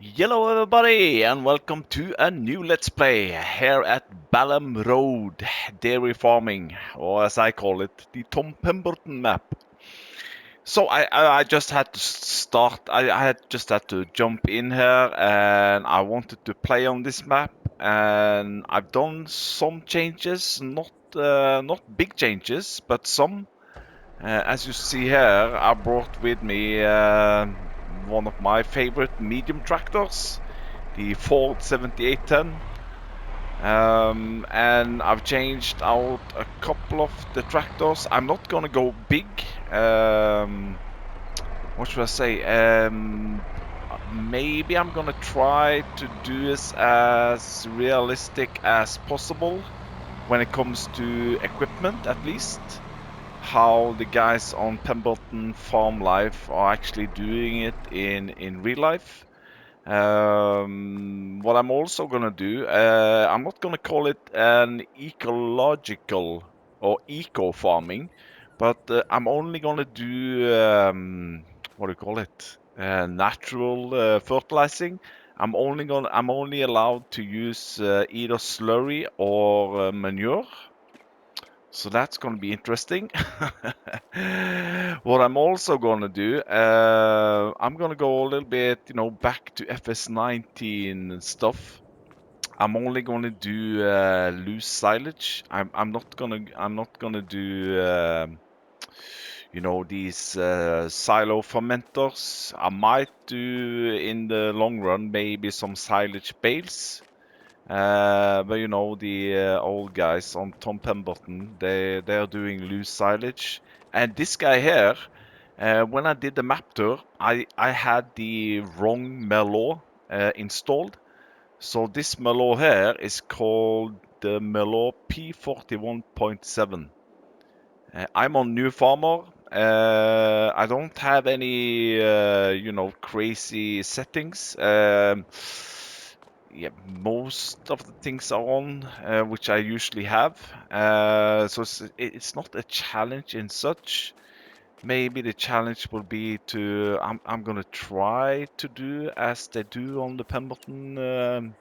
Hello everybody and welcome to a new Let's Play here at Balham Road Dairy Farming, or as I call it, the Tom Pemberton map. So I just had to start, I had just had to jump in here and I wanted to play on this map, and I've done some changes, not big changes, but some. As you see here, I brought with me one of my favorite medium tractors, the Ford 7810, and I've changed out a couple of the tractors. I'm not gonna go big. What should I say? Maybe I'm gonna try to do this as realistic as possible when it comes to equipment, at least. How the guys on Pemberton Farm Life are actually doing it in real life. What I'm also gonna do, I'm not gonna call it an ecological or eco farming, but I'm only gonna do what do you call it? Natural fertilizing. I'm only allowed to use either slurry or manure. So that's going to be interesting. What I'm also going to do, I'm going to go a little bit, back to FS19 and stuff. I'm only going to do loose silage. I'm not gonna do, these silo fermenters. I might do in the long run maybe some silage bales. But the old guys on Tom Pemberton, they're doing loose silage. And this guy here, when I did the map tour, I had the wrong Merlot installed. So this Merlot here is called the Merlot P41.7. I'm on New Farmer. I don't have any, crazy settings. Yeah, most of the things are on, which I usually have. So it's not a challenge in such. Maybe the challenge will be to I'm gonna try to do as they do on the Pemberton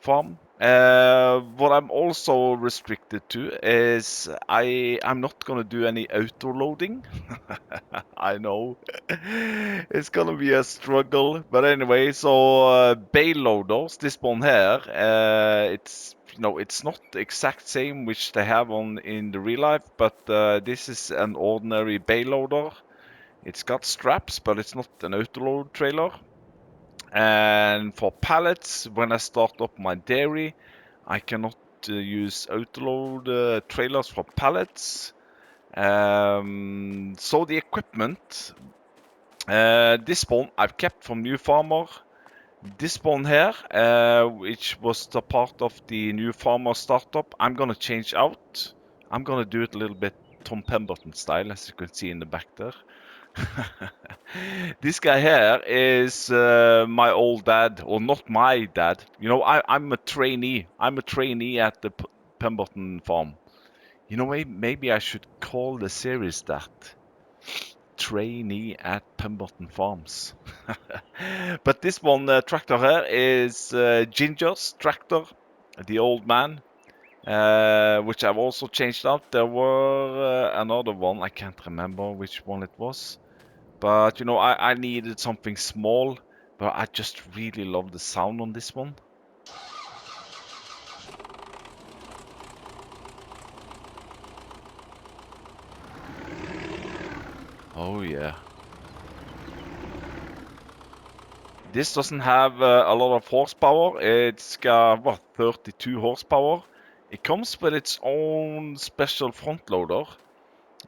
farm. What I'm also restricted to is I'm not gonna do any auto loading. I know it's gonna be a struggle, but anyway. So bale loaders, this one here, it's not the exact same which they have on in the real life, but this is an ordinary bale loader. It's got straps, but it's not an autoload trailer. And for pallets, when I start up my dairy, I cannot use autoload trailers for pallets. So the equipment, this one I've kept from New Farmer. This one here, which was the part of the New Farmer startup, I'm gonna change out. I'm gonna do it a little bit Tom Pemberton style, as you can see in the back there. This guy here is my old dad, or not my dad. I'm a trainee. I'm a trainee at the Pemberton farm. Maybe I should call the series that. Trainee at Pemberton Farms. But this one tractor here is Ginger's tractor, the old man, which I've also changed out. There were another one, I can't remember which one it was. But, I needed something small, but I just really love the sound on this one. Oh, yeah. This doesn't have a lot of horsepower. It's got, what, 32 horsepower. It comes with its own special front loader.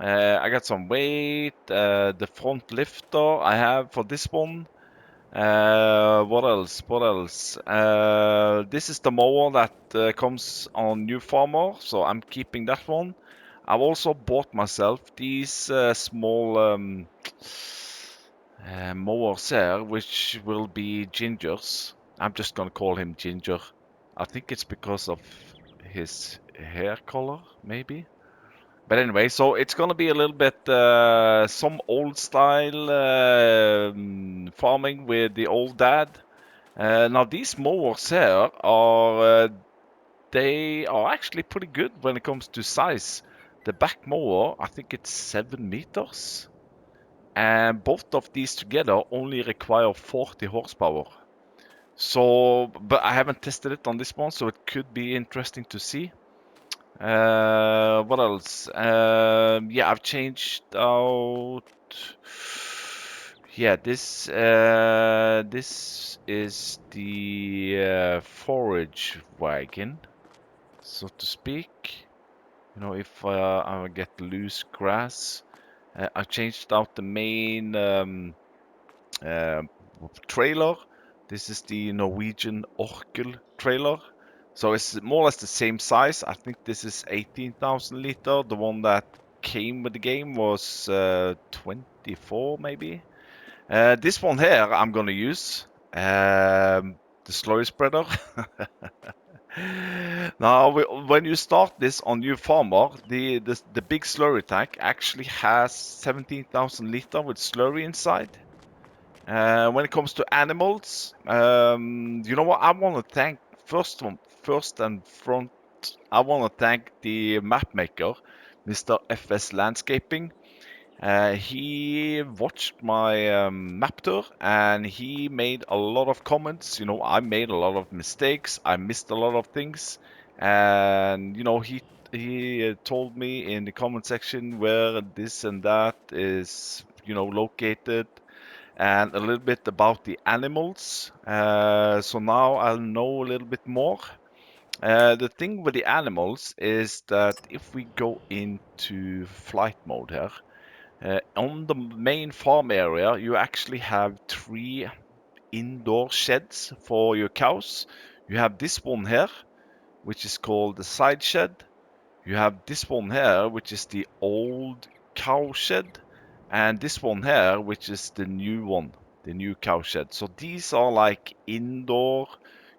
I got some weight, the front lifter I have for this one. What else? What else? This is the mower that comes on New Farmer, so I'm keeping that one. I've also bought myself these small mowers here, which will be Ginger's. I'm just gonna call him Ginger. I think it's because of his hair color, maybe. But anyway, so it's gonna be a little bit some old style farming with the old dad. Now these mowers here are they are actually pretty good when it comes to size. The back mower, I think it's 7 meters, and both of these together only require 40 horsepower. So, but I haven't tested it on this one, so it could be interesting to see. What else? Yeah, I've changed out. Yeah, this is the forage wagon, so to speak. You know, if I get loose grass, I changed out the main uh, trailer. This is the Norwegian Orkel trailer. So it's more or less the same size. I think this is 18,000 liter. The one that came with the game was 24 maybe. This one here I'm gonna use. The slurry spreader. Now, when you start this on new farmer, the big slurry tank actually has 17,000 liter with slurry inside. When it comes to animals, you know what? I want to thank first and front. I want to thank the map maker, Mr. FS Landscaping. He watched my map tour and he made a lot of comments. You know, I made a lot of mistakes. I missed a lot of things, and you know, he told me in the comment section where this and that is, you know, located, and a little bit about the animals. So now I'll know a little bit more. The thing with the animals is that if we go into flight mode here, on the main farm area, you actually have 3 indoor sheds for your cows. You have this one here, which is called the side shed. You have this one here, which is the old cow shed, and this one here, which is the new one, the new cow shed. So these are like indoor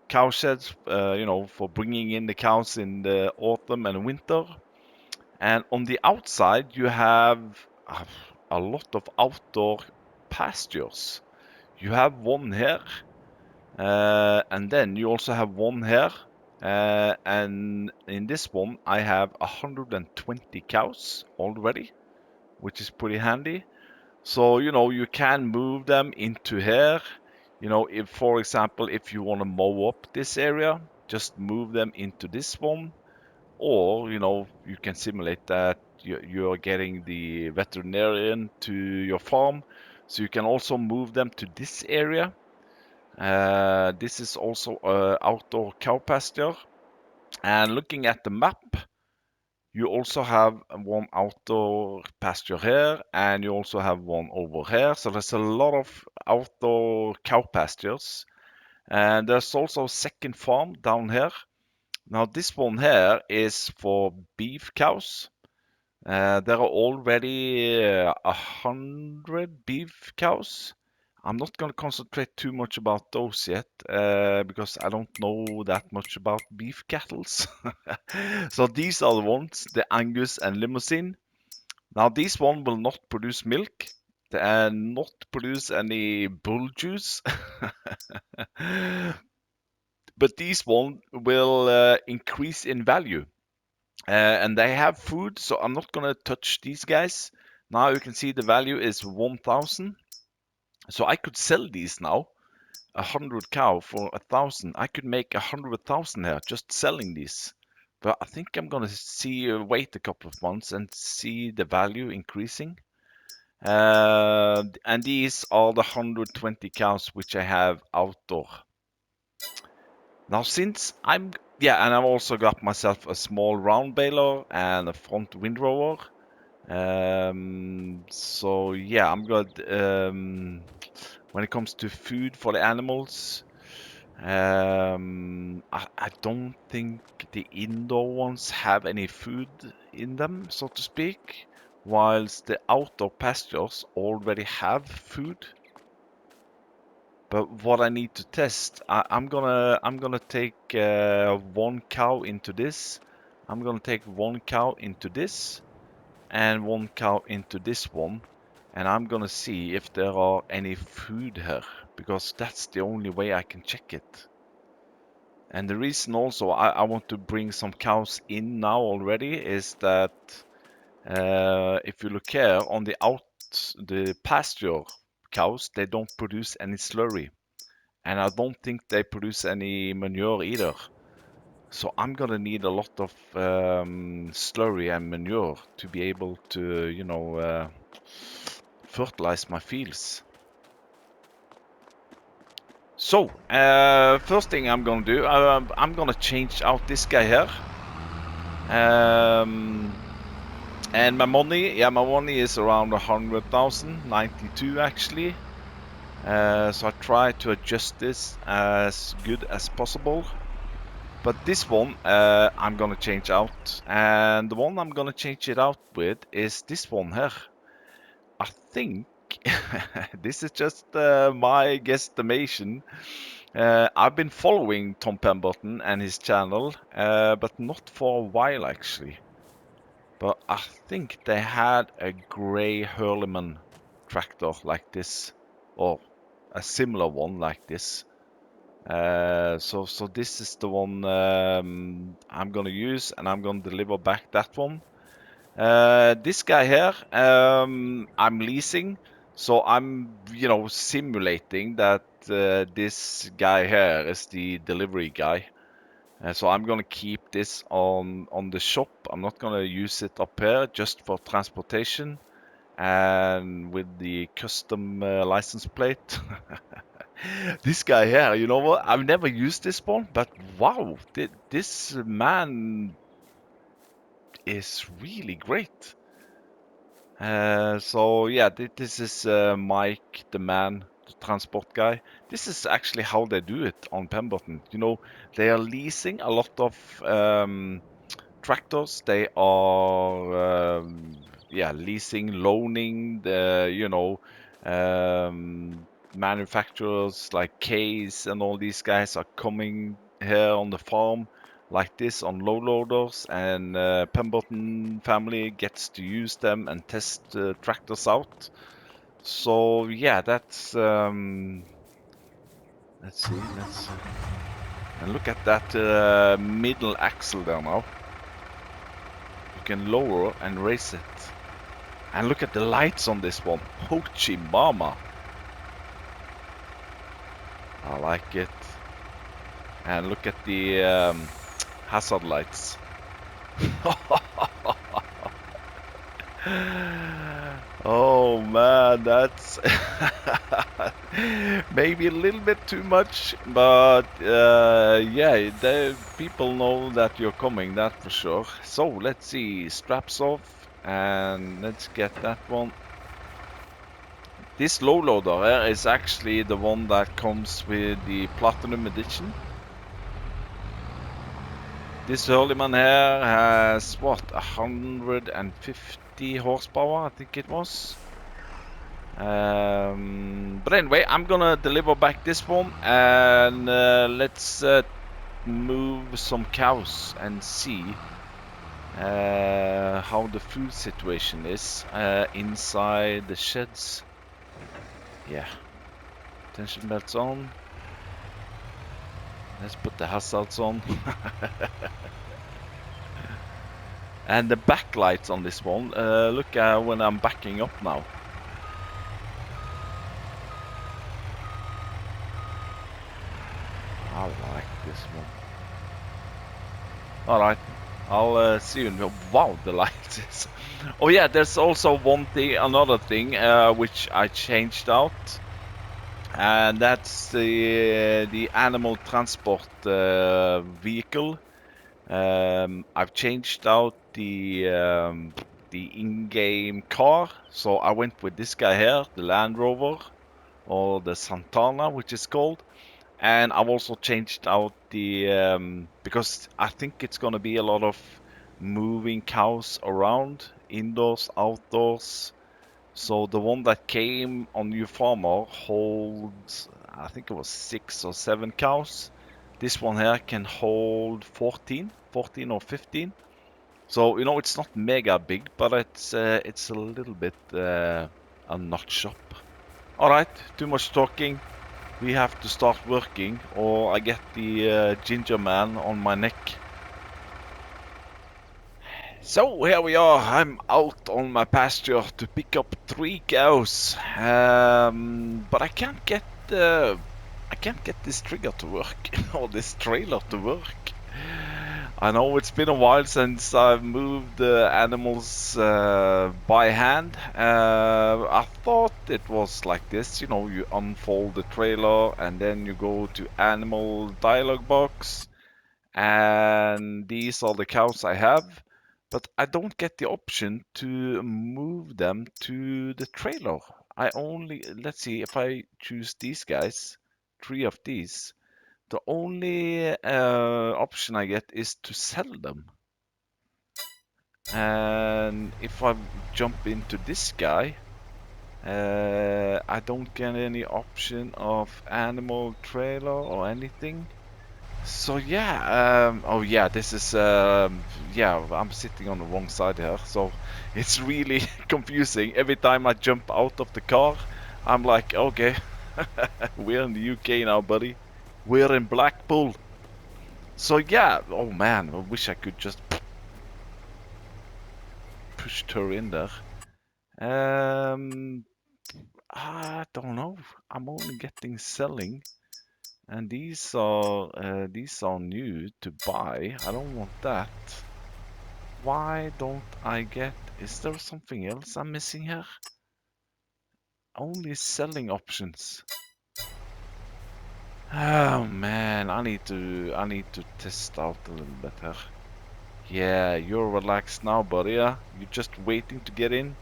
cow sheds, you know, for bringing in the cows in the autumn and winter. And on the outside, you have a lot of outdoor pastures. You have one here, and then you also have one here. And in this one, I have 120 cows already, which is pretty handy. So, you know, you can move them into here. You know, if, for example, if you want to mow up this area, just move them into this one. Or, you know, you can simulate that you're getting the veterinarian to your farm. So you can also move them to this area. This is also outdoor cow pasture. And looking at the map, you also have one outdoor pasture here, and you also have one over here. So there's a lot of outdoor cow pastures. And there's also a second farm down here. Now this one here is for beef cows. There are already 100 beef cows. I'm not going to concentrate too much about those yet, because I don't know that much about beef cattle. So these are the ones, the Angus and Limousine. Now these one will not produce milk and not produce any bull juice, but these one will increase in value. And they have food, so I'm not gonna touch these guys. Now you can see the value is 1,000. So I could sell these now, 100 cow for 1,000. I could make 100,000 here just selling these. But I think I'm gonna wait a couple of months and see the value increasing. And these are the 120 cows which I have outdoor. Now since yeah, and I've also got myself a small round baler and a front windrower. So yeah, I'm good. When it comes to food for the animals, I don't think the indoor ones have any food in them, so to speak, whilst the outdoor pastures already have food. But what I need to test, I'm gonna take 1 cow into this. I'm gonna take 1 cow into this and 1 cow into this one, and I'm gonna see if there are any food here. because that's the only way I can check it. And the reason also I want to bring some cows in now already is that if you look here on the pasture cows, they don't produce any slurry. And I don't think they produce any manure either. So I'm gonna need a lot of slurry and manure to be able to, fertilize my fields. So, first thing I'm gonna do, I'm gonna change out this guy here. And my money is around 100,000, 92 actually. So I try to adjust this as good as possible. But this one I'm gonna change out, and the one I'm gonna change it out with is this one here. I think this is just my guesstimation. I've been following Tom Pemberton and his channel, but not for a while actually. But I think they had a grey Hurleyman tractor like this, or a similar one like this. So this is the one I'm gonna use, and I'm gonna deliver back that one. This guy here, I'm leasing, so I'm simulating that this guy here is the delivery guy. So I'm gonna keep this on the shop. I'm not gonna use it up here, just for transportation and with the custom license plate. This guy here, you know what? I've never used this one, but wow, this man is really great. So yeah, this is Mike, the man, the transport guy. This is actually how they do it on Pemberton. They are leasing a lot of tractors. They are leasing, loaning manufacturers like Case and all these guys are coming here on the farm like this on low loaders, and Pemberton family gets to use them and test tractors out. So yeah, that's let's see, and look at that middle axle there now. You can lower and raise it. And look at the lights on this one. Hochi mama. I like it. And look at the hazard lights. Oh man, that's maybe a little bit too much, but yeah, people know that you're coming, that for sure. So let's see, straps off, and let's get that one. This low loader here is actually the one that comes with the Platinum Edition. This Hurleyman here has, what, 150 horsepower, I think it was. But anyway, I'm gonna deliver back this one, and let's move some cows and see how the food situation is inside the sheds. Yeah, tension belts on. Let's put the hazards on. And the backlights on this one, look when I'm backing up now. I like this one. Alright, I'll see you. Wow, the lights is... Oh yeah, there's also another thing which I changed out. And that's the animal transport vehicle. I've changed out the in-game car, so I went with this guy here, the Land Rover, or the Santana, which is called. And I've also changed out the because I think it's gonna be a lot of moving cows around, indoors, outdoors. So the one that came on New Farmer holds, I think it was 6 or 7 cows. This one here can hold 14 or 15. So, it's not mega big, but it's a little bit a notch up. Alright, too much talking. We have to start working, or I get the ginger man on my neck. So here we are. I'm out on my pasture to pick up 3 cows, but I can't get this trigger to work or this trailer to work. I know it's been a while since I've moved the animals by hand. I thought it was like this, you know, you unfold the trailer and then you go to animal dialog box, and these are the cows I have. But I don't get the option to move them to the trailer. Let's see, if I choose these guys, 3 of these, the only option I get is to sell them. And if I jump into this guy, I don't get any option of animal trailer or anything. So yeah, oh yeah, this is, yeah, I'm sitting on the wrong side here, so it's really confusing. Every time I jump out of the car, I'm like, okay, we're in the UK now, buddy. We're in Blackpool. So yeah, oh man, I wish I could just push her in there. I don't know. I'm only getting selling, and these are new to buy. I don't want that. Why don't I get? Is there something else I'm missing here? Only selling options. Oh man, I need to test out a little bit here. Yeah, you're relaxed now, buddy. Yeah? You're just waiting to get in.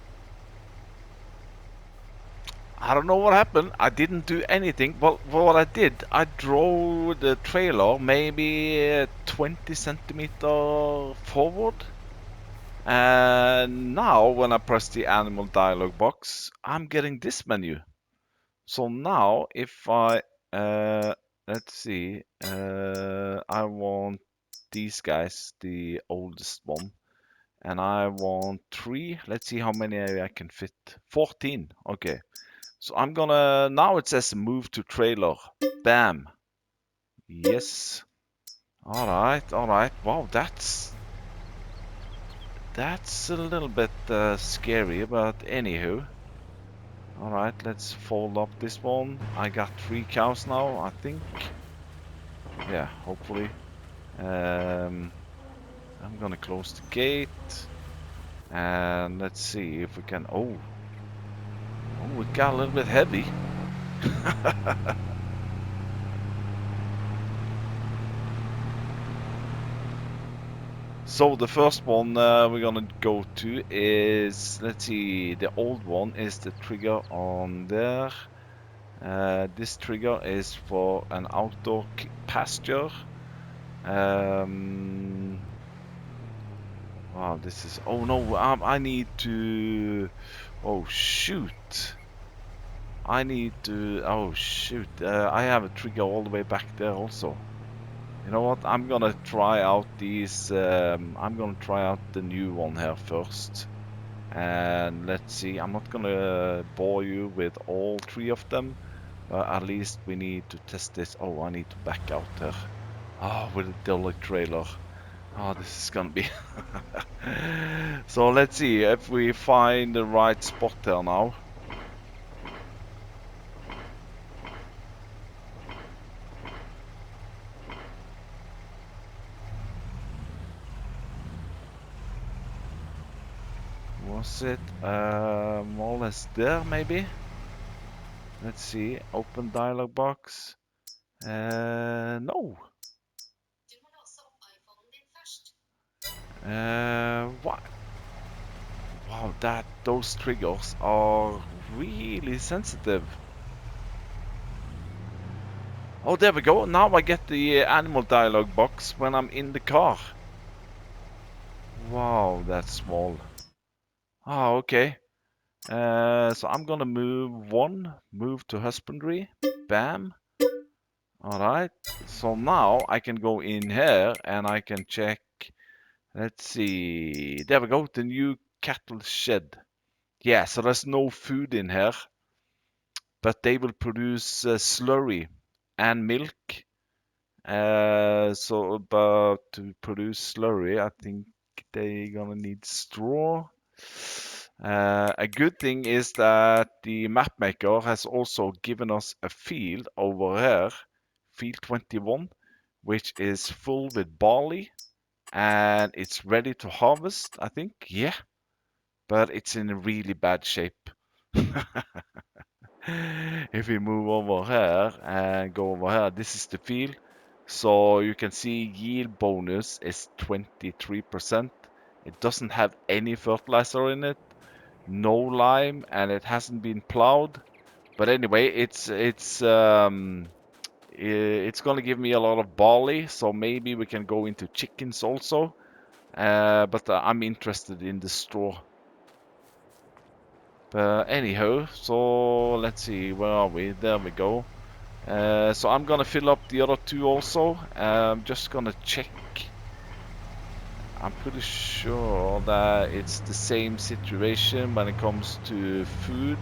I don't know what happened. I didn't do anything. Well, what I did, I drove the trailer maybe 20 centimeter forward. And now when I press the animal dialog box, I'm getting this menu. So now if I, let's see, I want these guys, the oldest one. And I want 3. Let's see how many I can fit. 14. Okay. So I'm gonna, now it says move to trailer. Bam. Yes. Alright, alright. Wow, that's a little bit scary, but anywho. Alright, let's fold up this one. I got 3 cows now, I think. Yeah, hopefully. I'm gonna close the gate. And let's see if we can... Oh, it got a little bit heavy. So the first one we're gonna go to is, let's see, the old one is the trigger on there. This trigger is for an outdoor pasture. Wow, this is, oh no, I need to, oh shoot. I need to, oh shoot, I have a trigger all the way back there also. You know what? I'm gonna try out these. I'm gonna try out the new one here first, and let's see. I'm not gonna bore you with all 3 of them, but at least we need to test this. Oh, I need to back out there. Oh, with a dolly trailer. Oh, this is gonna be. So let's see if we find the right spot here now. Was it more or less there, maybe? Let's see. Open dialog box. No. What? Wow, those triggers are really sensitive. Oh, there we go. Now I get the animal dialog box when I'm in the car. Wow, that's small. Oh, okay. So I'm gonna move to husbandry. Bam. Alright. So now I can go in here and I can check. Let's see. There we go. The new cattle shed. Yeah, so there's no food in here. but they will produce slurry and milk. But to produce slurry, I think they're gonna need straw. A good thing is that the map maker has also given us a field over here, field 21, which is full with barley, and it's ready to harvest, I think. Yeah, but it's in really bad shape. If we move over here and go over here, this is the field. So you can see yield bonus is 23%. It doesn't have any fertilizer in it, no lime, and it hasn't been plowed. But anyway, it's gonna give me a lot of barley, so maybe we can go into chickens also. But I'm interested in the straw. Anyhow, so let's see, where are we? There we go. So I'm gonna fill up the other two also. I'm just gonna check. I'm pretty sure that it's the same situation when it comes to food.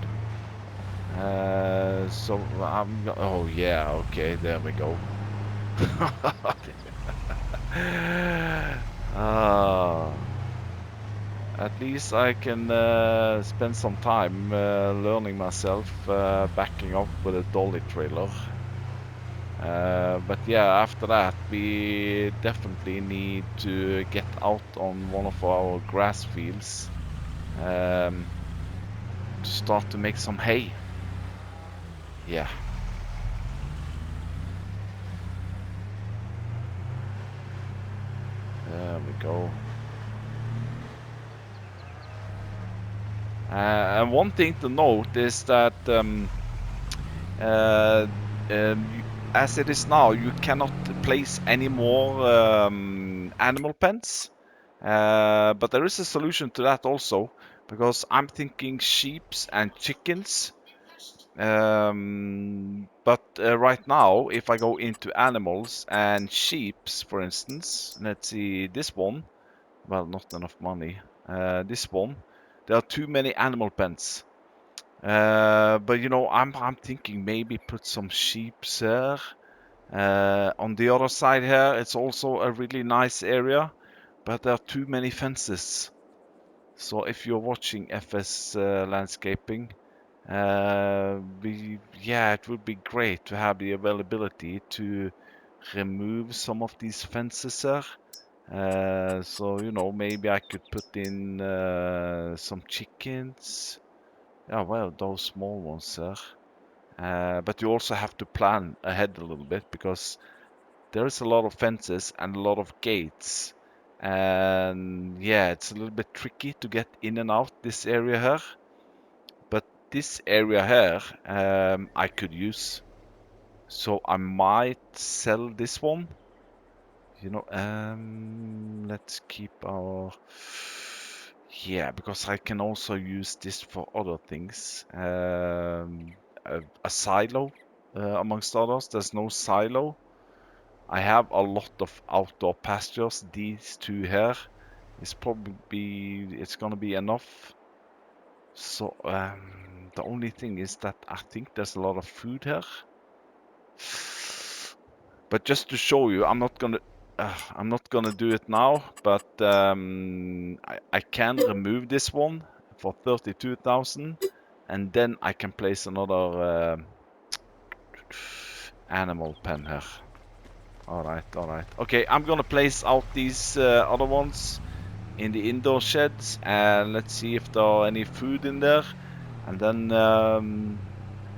Oh yeah, okay, there we go. Ah, at least I can spend some time learning myself backing up with a dolly trailer. But yeah, after that, we definitely need to get out on one of our grass fields to start to make some hay. Yeah. There we go. And one thing to note is that uh, as it is now, you cannot place any more animal pens. But there is a solution to that also, because I'm thinking sheeps and chickens. But right now, if I go into animals and sheeps, for instance, let's see this one. Well, not enough money. This one, there are too many animal pens. But you know, I'm thinking maybe put some sheep there. On the other side here, it's also a really nice area, but there are too many fences. So if you're watching FS landscaping, yeah, it would be great to have the availability to remove some of these fences here. So you know, maybe I could put in some chickens. Yeah, well, those small ones there. But you also have to plan ahead a little bit, because there is a lot of fences and a lot of gates. And yeah, it's a little bit tricky to get in and out this area here. But this area here, I could use. So I might sell this one. You know, let's keep our... Yeah, because I can also use this for other things. A silo, amongst others. There's no silo. I have a lot of outdoor pastures. These two here is probably... It's gonna be enough. So, the only thing is that I think there's a lot of food here. But just to show you, I'm not gonna do it now, but I can remove this one for 32,000, and then I can place another animal pen here. All right. Okay, I'm gonna place out these other ones in the indoor sheds, and let's see if there are any food in there, and then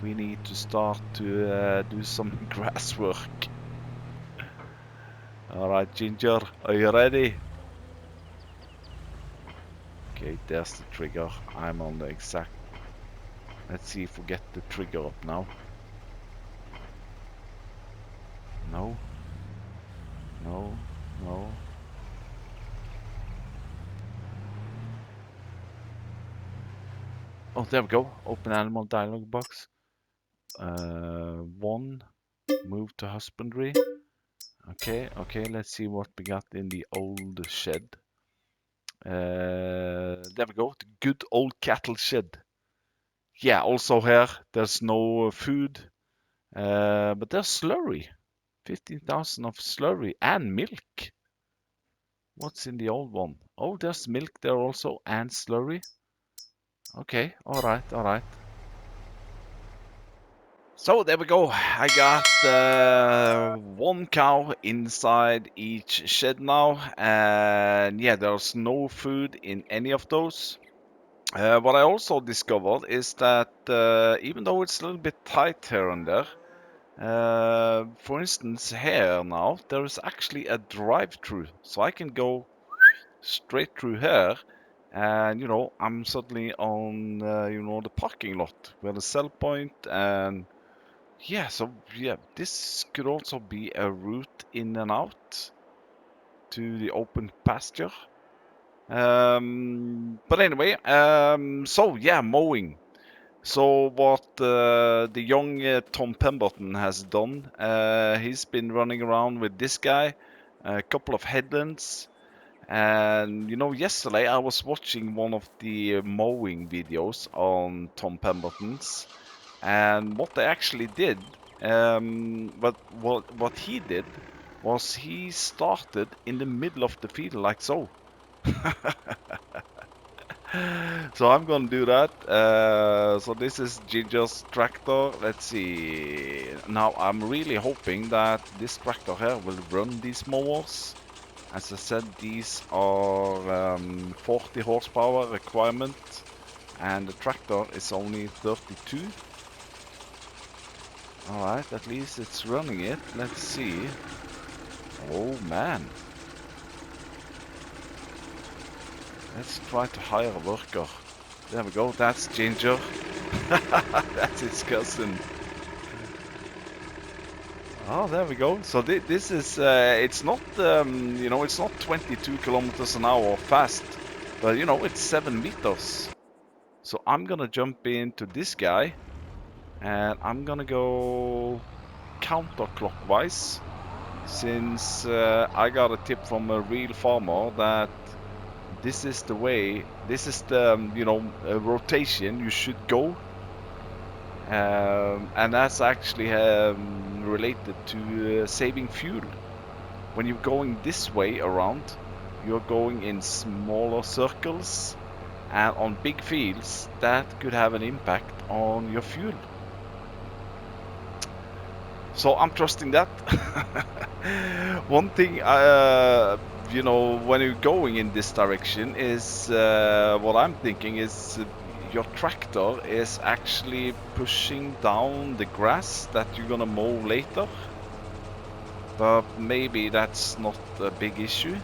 we need to start to do some grass work. Alright, Ginger, are you ready? Okay, there's the trigger. I'm on the exact... Let's see if we get the trigger up now. No. No. Oh, there we go. Open animal dialog box. 1. Move to husbandry. Okay, let's see what we got in the old shed. There we go. The good old cattle shed. yeah, also here there's no food, but there's slurry. 15,000 of slurry and milk. What's in the old one? Oh, there's milk there also and slurry. Okay, all right, all right. So there we go. I got one cow inside each shed now, and yeah, there's no food in any of those. What I also discovered is that even though it's a little bit tight here and there, for instance, here now, there is actually a drive-through, so I can go straight through here, and I'm suddenly on the parking lot where the sell point, and yeah, so yeah, this could also be a route in and out to the open pasture. But anyway, so yeah, mowing. So what the young Tom Pemberton has done, he's been running around with this guy, a couple of headlands, and yesterday I was watching one of the mowing videos on Tom Pemberton's, and what they actually did, but what he did was he started in the middle of the field like so. So I'm gonna do that. So this is Ginger's tractor. Let's see. Now I'm really hoping that this tractor here will run these mowers. As I said, these are 40 horsepower requirement, and the tractor is only 32. Alright, at least it's running it. Let's see. Oh man. Let's try to hire a worker. There we go, that's Ginger. That's his cousin. Oh, there we go. So this is, it's not, it's not 22 kilometers an hour fast, but it's 7 meters. So I'm gonna jump into this guy, and I'm gonna go counterclockwise, since I got a tip from a real farmer that this is the way, this is the, rotation you should go. And that's actually related to saving fuel. When you're going this way around, you're going in smaller circles, and on big fields, that could have an impact on your fuel. So I'm trusting that. One thing, when you're going in this direction is, what I'm thinking is your tractor is actually pushing down the grass that you're gonna mow later. But maybe that's not a big issue.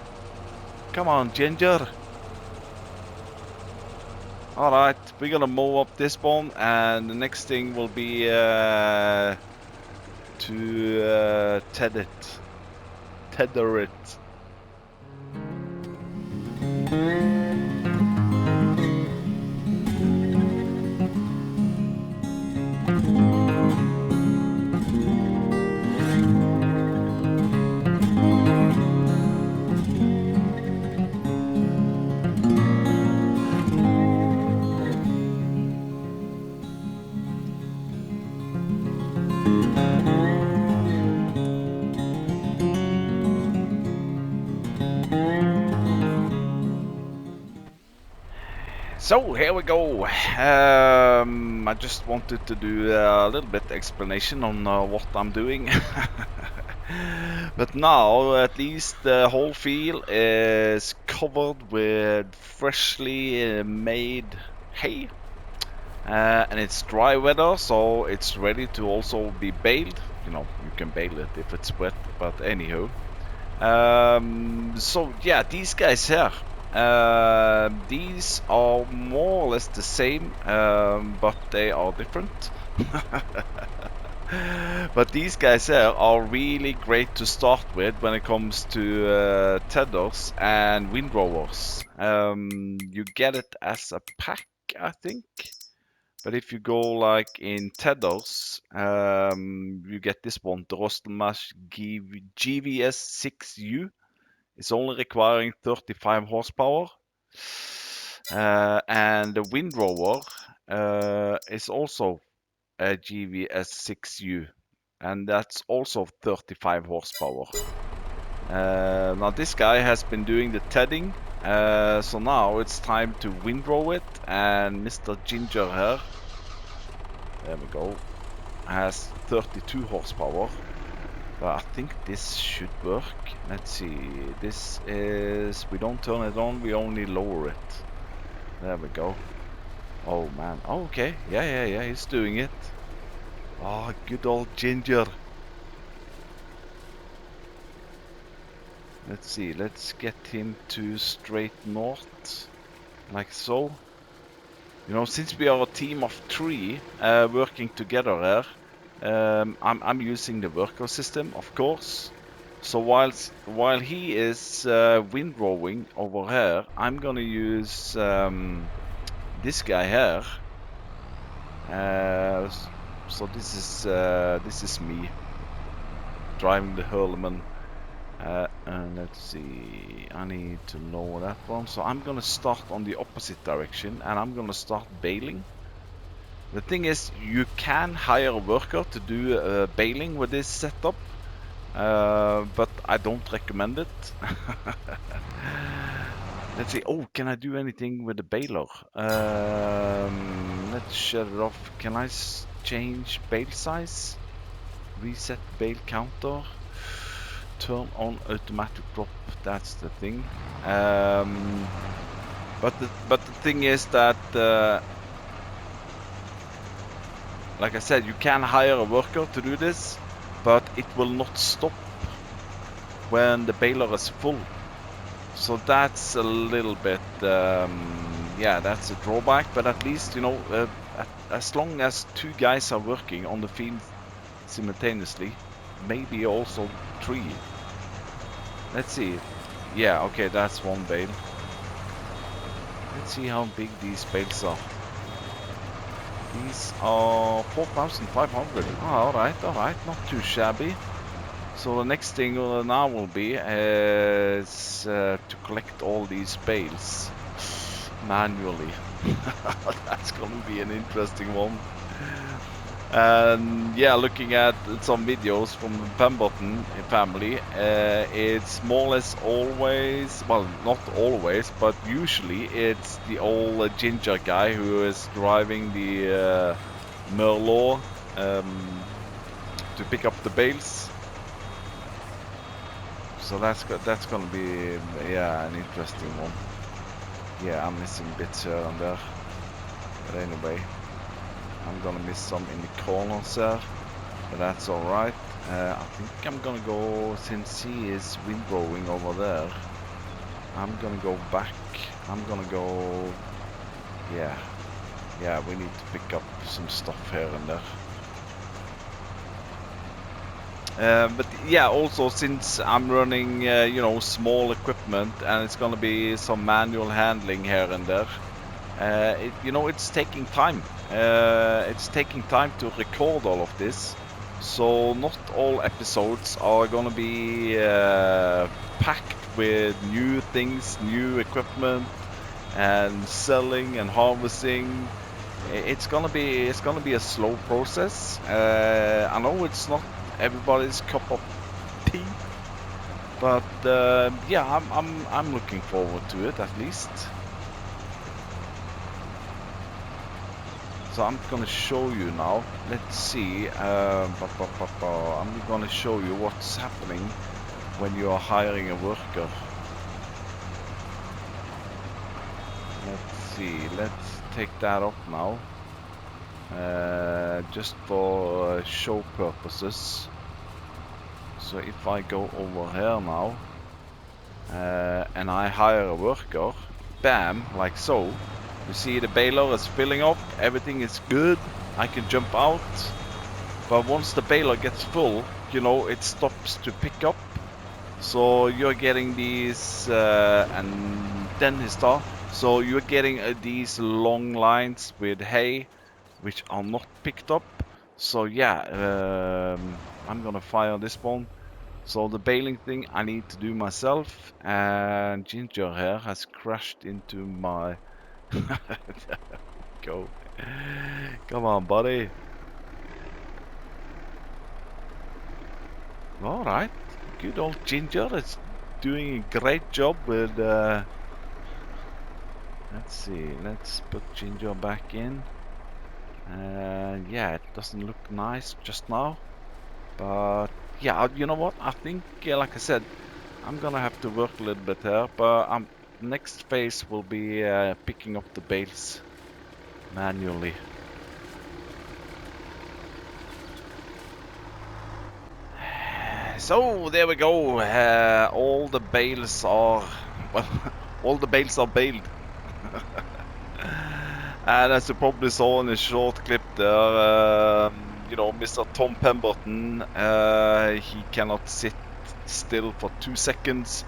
Come on, Ginger. Alright, we're gonna mow up this one, and the next thing will be to tether it. So here we go. I just wanted to do a little bit explanation on what I'm doing. But now at least the whole field is covered with freshly made hay. And it's dry weather, so it's ready to also be baled. You can bale it if it's wet, but anyhow. So yeah, these guys here. These are more or less the same, but they are different. But these guys here are really great to start with when it comes to tethers and windrowers. You get it as a pack, I think. But if you go like in tethers, you get this one, the Rostelmash GVS6U. It's only requiring 35 horsepower. And the windrower is also a GVS6U, and that's also 35 horsepower. Now this guy has been doing the tedding, so now it's time to windrow it, and Mr. Ginger here, there we go, has 32 horsepower. But I think this should work. Let's see, this is, we don't turn it on, we only lower it. There we go. Oh man, oh, okay, yeah, he's doing it. Oh, good old Ginger. Let's see, let's get him to straight north, like so. You know, since we are a team of 3 working together here, I'm using the worker system, of course. So while he is windrowing over here, I'm gonna use this guy here. So this is me driving the Hurleman. And let's see, I need to lower that one. So I'm gonna start on the opposite direction, and I'm gonna start baling. The thing is, you can hire a worker to do baling with this setup, but I don't recommend it. Let's see. Oh, can I do anything with the baler? Let's shut it off. Can I change bale size? Reset bale counter. Turn on automatic drop. That's the thing. But the thing is that, like I said, you can hire a worker to do this, but it will not stop when the baler is full. So that's a little bit, yeah, that's a drawback. But at least, you know, as long as 2 guys are working on the field simultaneously, maybe also 3. Let's see. Yeah, okay, that's 1 bale. Let's see how big these bales are. These are 4,500. Oh, alright, not too shabby. So the next thing now will be is to collect all these bales manually. That's gonna be an interesting one. And yeah, looking at some videos from the Pemberton family, it's more or less always, well, not always, but usually it's the old Ginger guy who is driving the Merlot to pick up the bales. So that's gonna be, yeah, an interesting one. Yeah, I'm missing bits here and there, but anyway. I'm gonna miss some in the corners there, but that's alright. I think I'm gonna go, since he is windrowing over there, I'm gonna go back. I'm gonna go, yeah, we need to pick up some stuff here and there. But yeah, also since I'm running, you know, small equipment, and it's gonna be some manual handling here and there, you know, it's taking time. It's taking time to record all of this, so not all episodes are gonna be packed with new things, new equipment, and selling and harvesting. It's gonna be a slow process. I know it's not everybody's cup of tea, but yeah, I'm looking forward to it at least. So I'm gonna show you now. Let's see. I'm gonna show you what's happening when you are hiring a worker. Let's see. Let's take that up now. Just for show purposes. So if I go over here now and I hire a worker, bam, like so. You see the baler is filling up, everything is good, I can jump out. But once the baler gets full, you know, it stops to pick up. So you're getting these, and then he starts. So you're getting these long lines with hay, which are not picked up. So yeah, I'm gonna fire this one. So the baling thing I need to do myself, and Ginger here has crashed into my... There we go. Come on, buddy. All right. Good old Ginger is doing a great job with. Let's see. Let's put Ginger back in. Yeah, it doesn't look nice just now, but yeah, you know what? I think, like I said, I'm gonna have to work a little bit here, but next phase will be picking up the bales manually. So there we go. All the bales are, well, all the bales are baled. And as you probably saw in a short clip there, you know, Mr. Tom Pemberton, he cannot sit still for 2 seconds.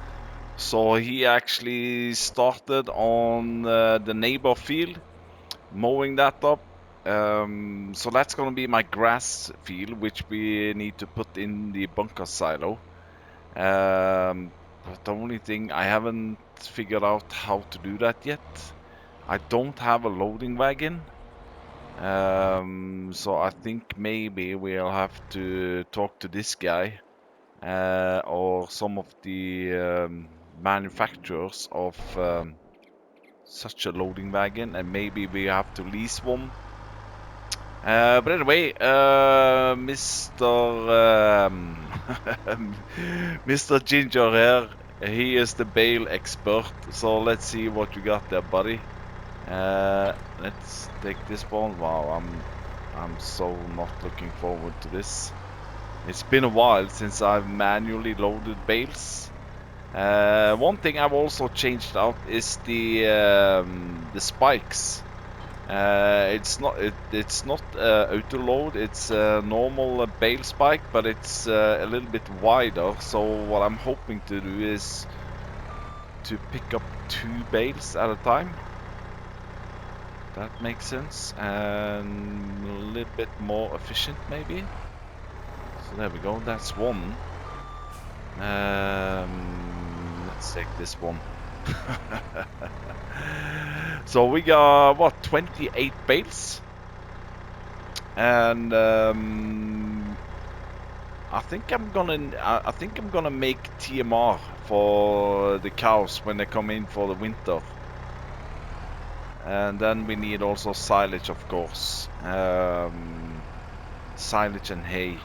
So he actually started on the neighbor field, mowing that up. So that's going to be my grass field, which we need to put in the bunker silo. But the only thing, I haven't figured out how to do that yet. I don't have a loading wagon. So I think maybe we'll have to talk to this guy or some of the manufacturers of such a loading wagon, and maybe we have to lease one. But anyway, Mr. Mr. Ginger here, he is the bale expert. So let's see what you got there, buddy. Let's take this one. Wow, I'm so not looking forward to this. It's been a while since I've manually loaded bales. One thing I've also changed out is the spikes. It's not auto load. It's a normal bale spike, but it's a little bit wider. So what I'm hoping to do is to pick up 2 bales at a time. That makes sense, and a little bit more efficient maybe. So there we go, that's one. Let's take this one. So we got what, 28 bales, and I think I'm gonna make TMR for the cows when they come in for the winter. And then we need also silage, of course. Silage and hay.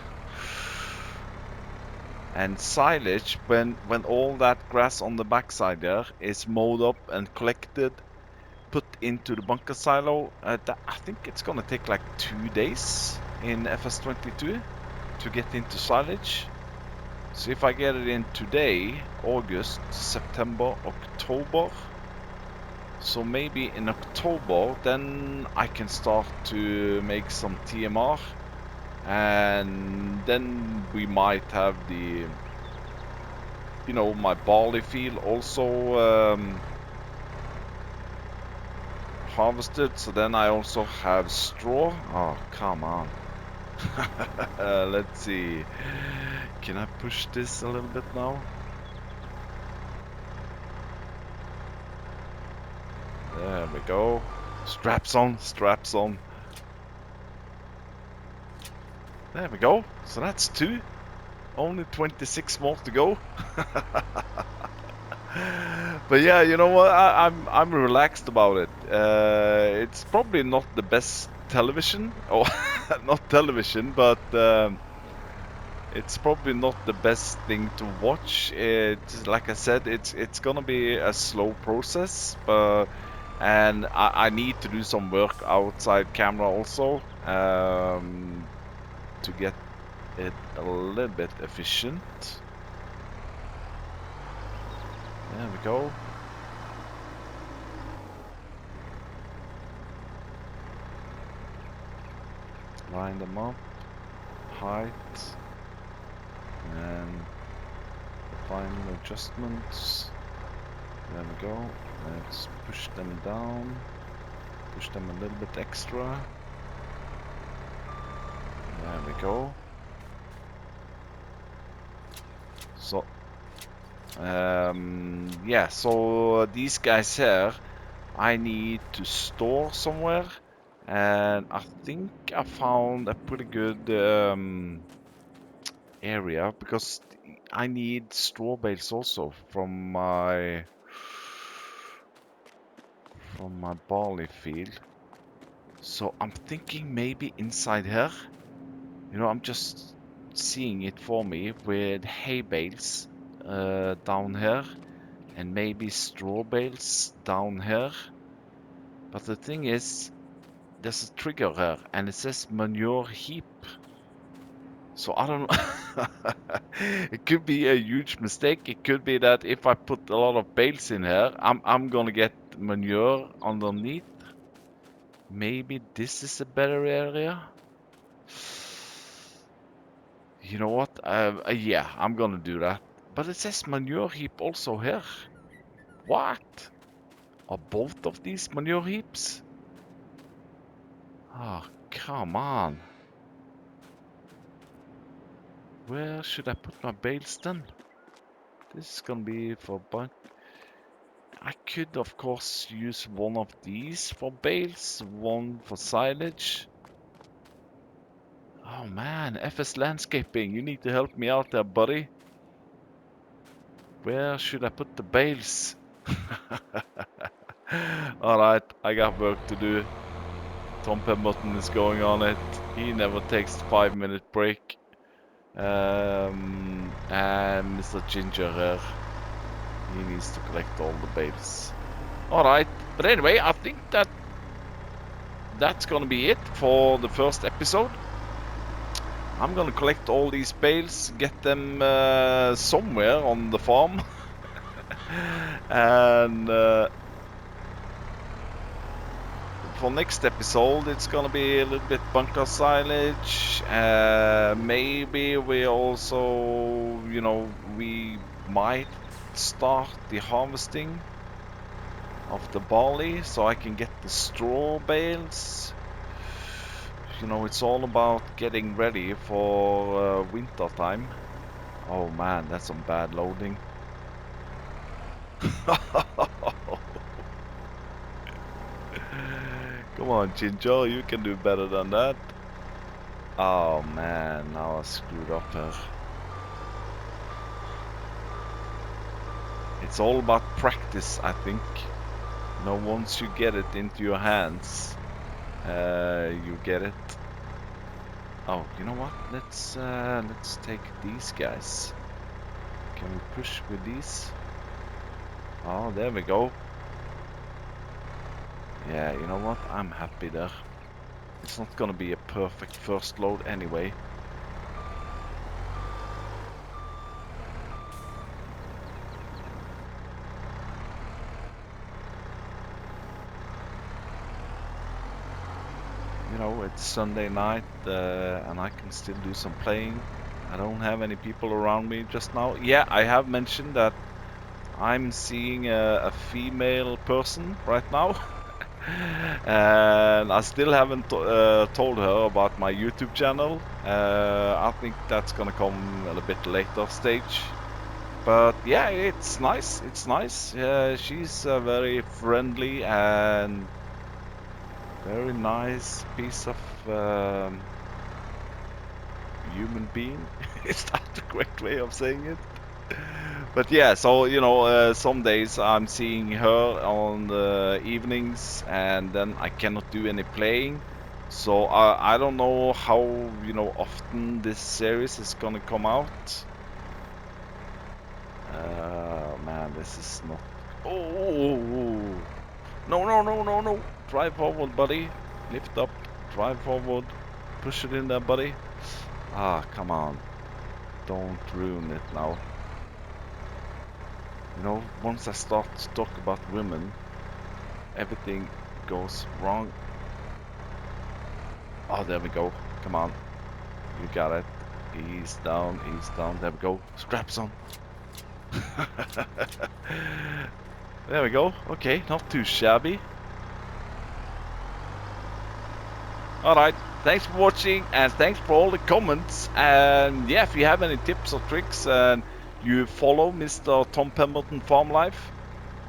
And silage, when all that grass on the backside there is mowed up and collected, put into the bunker silo, I think it's gonna take like 2 days in FS22 to get into silage. So if I get it in today, August, September, October, so maybe in October, then I can start to make some TMR, and then we might have the, you know, my barley field also harvested. So then I also have straw. Oh, come on. Let's see. Can I push this a little bit now? There we go. Straps on, straps on. There we go. So that's 2. Only 26 more to go. But yeah, you know what? I'm relaxed about it. It's probably not the best television, or not television, but it's probably not the best thing to watch. It's like I said, it's gonna be a slow process, but and I need to do some work outside camera also to get it a little bit efficient. There we go. Line them up, height, and the final adjustments. There we go. Let's push them down, push them a little bit extra. There we go. So yeah, so these guys here I need to store somewhere, and I think I found a pretty good area, because I need straw bales also from my barley field. So I'm thinking maybe inside here. You know, I'm just seeing it for me with hay bales down here, and maybe straw bales down here. But the thing is, there's a trigger here, and it says manure heap. So I don't know. It could be a huge mistake. It could be that if I put a lot of bales in here, I'm gonna get manure underneath. Maybe this is a better area. You know what? Yeah, I'm gonna do that. But it says manure heap also here. What? Are both of these manure heaps? Oh, come on. Where should I put my bales then? This is gonna be for a bunch. I could, of course, use one of these for bales, one for silage. Oh man, FS Landscaping, you need to help me out there, buddy. Where should I put the bales? Alright, I got work to do. Tom Pemberton is going on it. He never takes a 5-minute break. And Mr. Ginger here, he needs to collect all the bales. Alright, but anyway, I think that's gonna be it for the first episode. I'm gonna collect all these bales, get them somewhere on the farm. And for next episode, it's gonna be a little bit bunker silage. Maybe we also, you know, we might start the harvesting of the barley, so I can get the straw bales. You know, it's all about getting ready for winter time. Oh man, that's some bad loading. Come on, Ginger, you can do better than that. Oh man, now I screwed up here. It's all about practice, I think. You know, once you get it into your hands, you get it. Oh, you know what? Let's take these guys. Can we push with these? Oh, there we go. Yeah, you know what? I'm happy there. It's not gonna be a perfect first load anyway. You know, it's Sunday night and I can still do some playing. I don't have any people around me just now. Yeah, I have mentioned that I'm seeing a female person right now. And I still haven't told her about my YouTube channel. I think that's gonna come at a bit later stage. But yeah, it's nice. It's nice. She's very friendly and very nice piece of human being. Is that the correct way of saying it? But yeah, so you know, some days I'm seeing her on the evenings, and then I cannot do any playing. So I don't know how, you know, often this series is gonna come out. Man, this is not. Oh, no, no, no, no, no! Drive forward, buddy. Lift up. Drive forward. Push it in there, buddy. Ah, come on! Don't ruin it now. You know, once I start to talk about women, everything goes wrong. Oh, there we go. Come on. You got it. Ease down, ease down. There we go. Straps on. There we go. Okay, not too shabby. Alright, thanks for watching and thanks for all the comments. And yeah, if you have any tips or tricks and you follow Mr. Tom Pemberton Farm Life,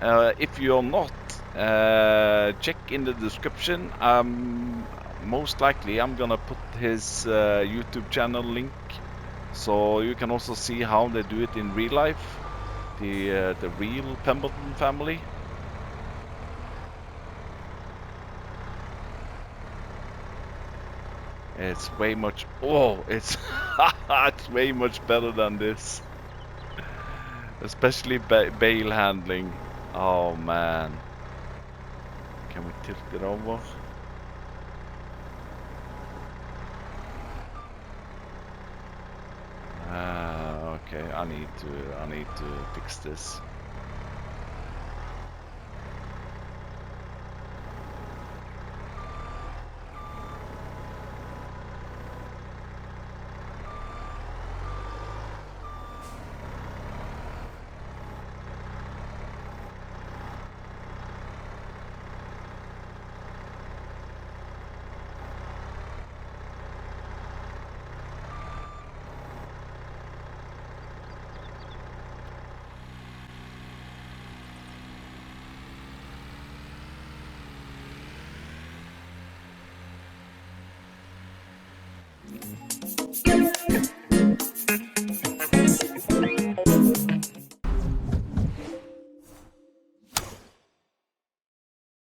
if you're not, check in the description. Most likely I'm gonna put his YouTube channel link, so you can also see how they do it in real life. The real Pemberton family. It's way much. Oh, it's it's way much better than this. Especially bale handling. Oh man. Can we tilt it over? Okay. I need to fix this.